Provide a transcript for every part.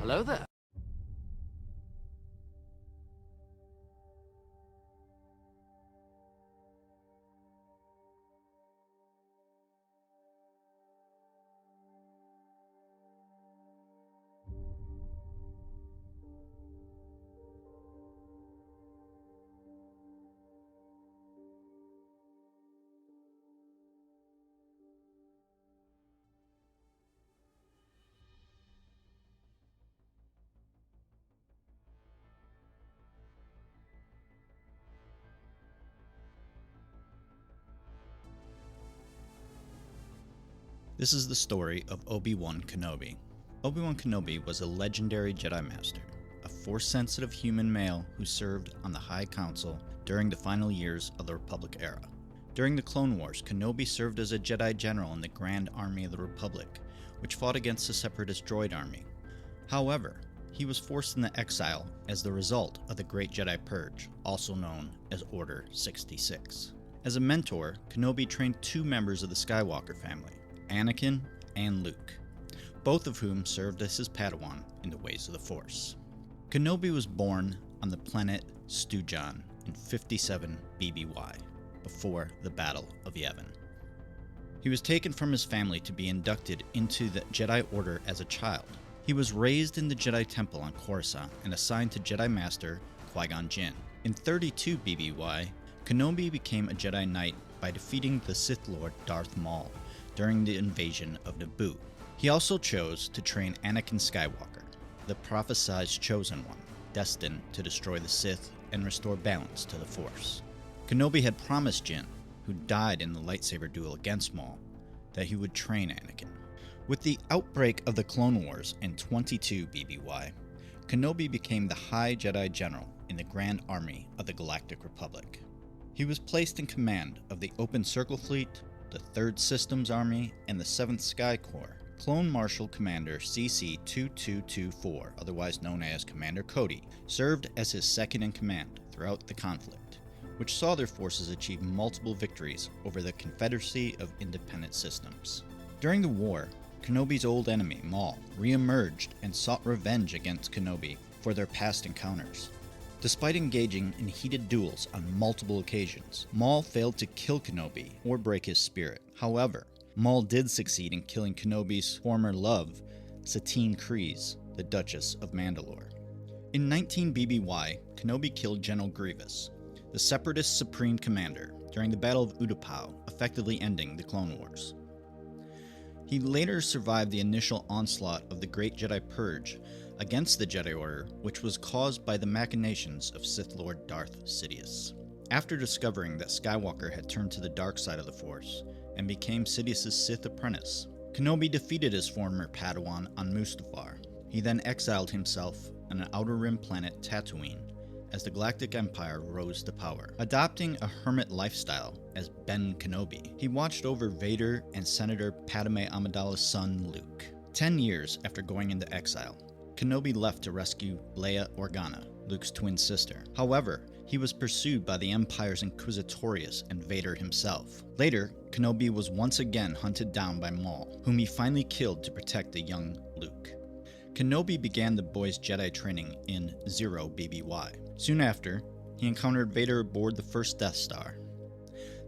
Hello there. This is the story of Obi-Wan Kenobi. Obi-Wan Kenobi was a legendary Jedi Master, a Force-sensitive human male who served on the High Council during the final years of the Republic era. During the Clone Wars, Kenobi served as a Jedi General in the Grand Army of the Republic, which fought against the Separatist droid army. However, he was forced into exile as the result of the Great Jedi Purge, also known as Order 66. As a mentor, Kenobi trained two members of the Skywalker family, Anakin and Luke, both of whom served as his Padawan in the ways of the Force. Kenobi was born on the planet Stujan in 57 BBY, before the Battle of Yavin. He was taken from his family to be inducted into the Jedi Order as a child. He was raised in the Jedi Temple on Coruscant and assigned to Jedi Master Qui-Gon Jinn. In 32 BBY, Kenobi became a Jedi Knight by defeating the Sith Lord Darth Maul during the invasion of Naboo. He also chose to train Anakin Skywalker, the prophesied chosen one, destined to destroy the Sith and restore balance to the Force. Kenobi had promised Jinn, who died in the lightsaber duel against Maul, that he would train Anakin. With the outbreak of the Clone Wars in 22 BBY, Kenobi became the High Jedi General in the Grand Army of the Galactic Republic. He was placed in command of the Open Circle Fleet, the 3rd Systems Army, and the 7th Sky Corps. Clone Marshal Commander CC-2224, otherwise known as Commander Cody, served as his second-in-command throughout the conflict, which saw their forces achieve multiple victories over the Confederacy of Independent Systems. During the war, Kenobi's old enemy, Maul, re-emerged and sought revenge against Kenobi for their past encounters. Despite engaging in heated duels on multiple occasions, Maul failed to kill Kenobi or break his spirit. However, Maul did succeed in killing Kenobi's former love, Satine Kryze, the Duchess of Mandalore. In 19 BBY, Kenobi killed General Grievous, the Separatist Supreme Commander, during the Battle of Utapau, effectively ending the Clone Wars. He later survived the initial onslaught of the Great Jedi Purge against the Jedi Order, which was caused by the machinations of Sith Lord Darth Sidious. After discovering that Skywalker had turned to the dark side of the Force and became Sidious's Sith apprentice, Kenobi defeated his former Padawan on Mustafar. He then exiled himself on an Outer Rim planet, Tatooine, as the Galactic Empire rose to power. Adopting a hermit lifestyle as Ben Kenobi, he watched over Vader and Senator Padme Amidala's son, Luke. 10 years after going into exile, Kenobi left to rescue Leia Organa, Luke's twin sister. However, he was pursued by the Empire's Inquisitorius and Vader himself. Later, Kenobi was once again hunted down by Maul, whom he finally killed to protect the young Luke. Kenobi began the boy's Jedi training in 0 BBY. Soon after, he encountered Vader aboard the first Death Star.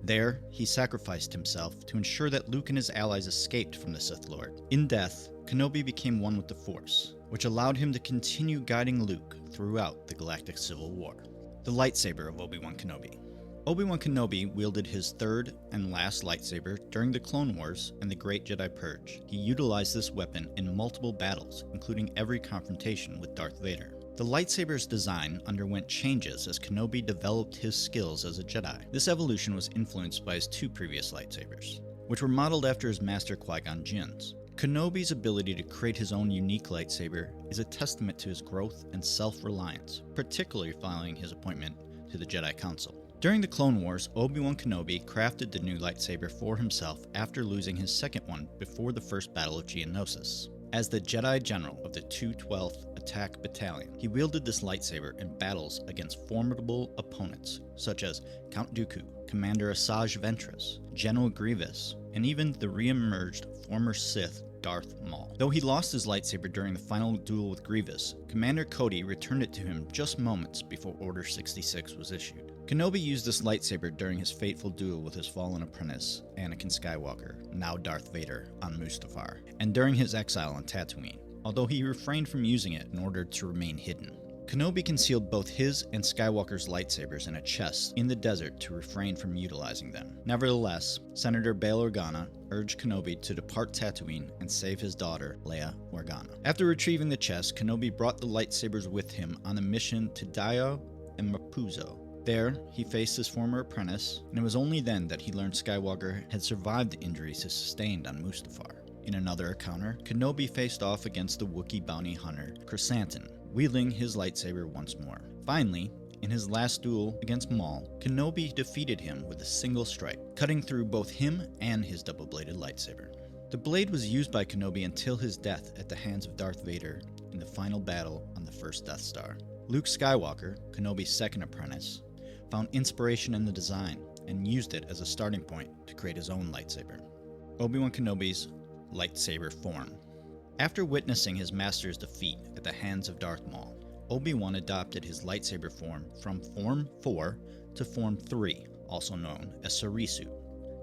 There, he sacrificed himself to ensure that Luke and his allies escaped from the Sith Lord. In death, Kenobi became one with the Force, which allowed him to continue guiding Luke throughout the Galactic Civil War. The lightsaber of Obi-Wan Kenobi. Obi-Wan Kenobi wielded his third and last lightsaber during the Clone Wars and the Great Jedi Purge. He utilized this weapon in multiple battles, including every confrontation with Darth Vader. The lightsaber's design underwent changes as Kenobi developed his skills as a Jedi. This evolution was influenced by his two previous lightsabers, which were modeled after his master Qui-Gon Jinn's. Kenobi's ability to create his own unique lightsaber is a testament to his growth and self-reliance, particularly following his appointment to the Jedi Council. During the Clone Wars, Obi-Wan Kenobi crafted the new lightsaber for himself after losing his second one before the first Battle of Geonosis. As the Jedi General of the 212th Attack Battalion, he wielded this lightsaber in battles against formidable opponents such as Count Dooku, Commander Asajj Ventress, General Grievous, and even the re-emerged former Sith Darth Maul. Though he lost his lightsaber during the final duel with Grievous, Commander Cody returned it to him just moments before Order 66 was issued. Kenobi used this lightsaber during his fateful duel with his fallen apprentice, Anakin Skywalker, now Darth Vader, on Mustafar, and during his exile on Tatooine, although he refrained from using it in order to remain hidden. Kenobi concealed both his and Skywalker's lightsabers in a chest in the desert to refrain from utilizing them. Nevertheless, Senator Bail Organa urged Kenobi to depart Tatooine and save his daughter, Leia Organa. After retrieving the chest, Kenobi brought the lightsabers with him on a mission to Dio and Mapuzo. There, he faced his former apprentice, and it was only then that he learned Skywalker had survived the injuries he sustained on Mustafar. In another encounter, Kenobi faced off against the Wookiee bounty hunter, Chrysanthemum, wielding his lightsaber once more. Finally, in his last duel against Maul, Kenobi defeated him with a single strike, cutting through both him and his double-bladed lightsaber. The blade was used by Kenobi until his death at the hands of Darth Vader in the final battle on the first Death Star. Luke Skywalker, Kenobi's second apprentice, found inspiration in the design and used it as a starting point to create his own lightsaber. Obi-Wan Kenobi's lightsaber form. After witnessing his master's defeat at the hands of Darth Maul, Obi-Wan adopted his lightsaber form from Form 4 to Form 3, also known as Sarisu,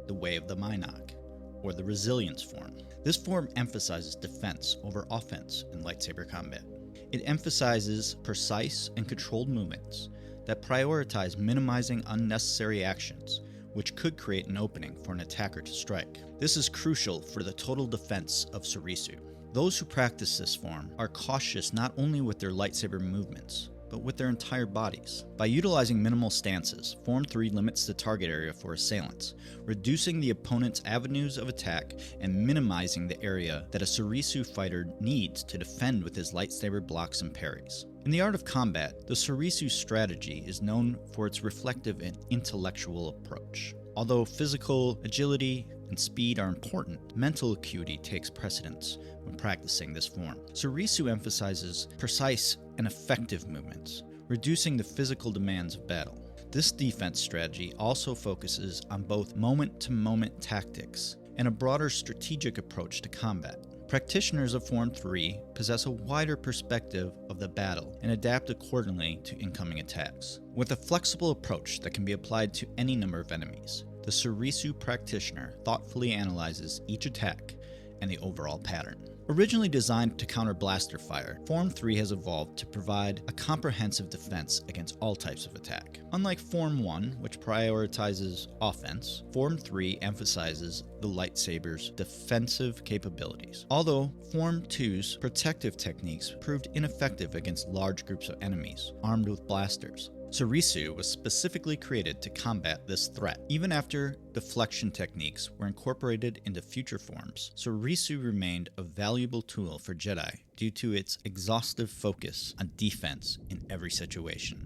the Way of the Mynog, or the Resilience form. This form emphasizes defense over offense in lightsaber combat. It emphasizes precise and controlled movements that prioritize minimizing unnecessary actions, which could create an opening for an attacker to strike. This is crucial for the total defense of Sarisu. Those who practice this form are cautious not only with their lightsaber movements, but with their entire bodies. By utilizing minimal stances, Form 3 limits the target area for assailants, reducing the opponent's avenues of attack and minimizing the area that a Sarisu fighter needs to defend with his lightsaber blocks and parries. In the art of combat, the Sarisu strategy is known for its reflective and intellectual approach. Although physical agility and speed are important, mental acuity takes precedence when practicing this form. Sarisu emphasizes precise and effective movements, reducing the physical demands of battle. This defense strategy also focuses on both moment-to-moment tactics and a broader strategic approach to combat. Practitioners of Form 3 possess a wider perspective of the battle and adapt accordingly to incoming attacks. With a flexible approach that can be applied to any number of enemies, the Sarisu practitioner thoughtfully analyzes each attack and the overall pattern. Originally designed to counter blaster fire, Form 3 has evolved to provide a comprehensive defense against all types of attack. Unlike Form 1, which prioritizes offense, Form 3 emphasizes the lightsaber's defensive capabilities. Although Form 2's protective techniques proved ineffective against large groups of enemies armed with blasters, Sarisu was specifically created to combat this threat. Even after deflection techniques were incorporated into future forms, Sarisu remained a valuable tool for Jedi due to its exhaustive focus on defense in every situation.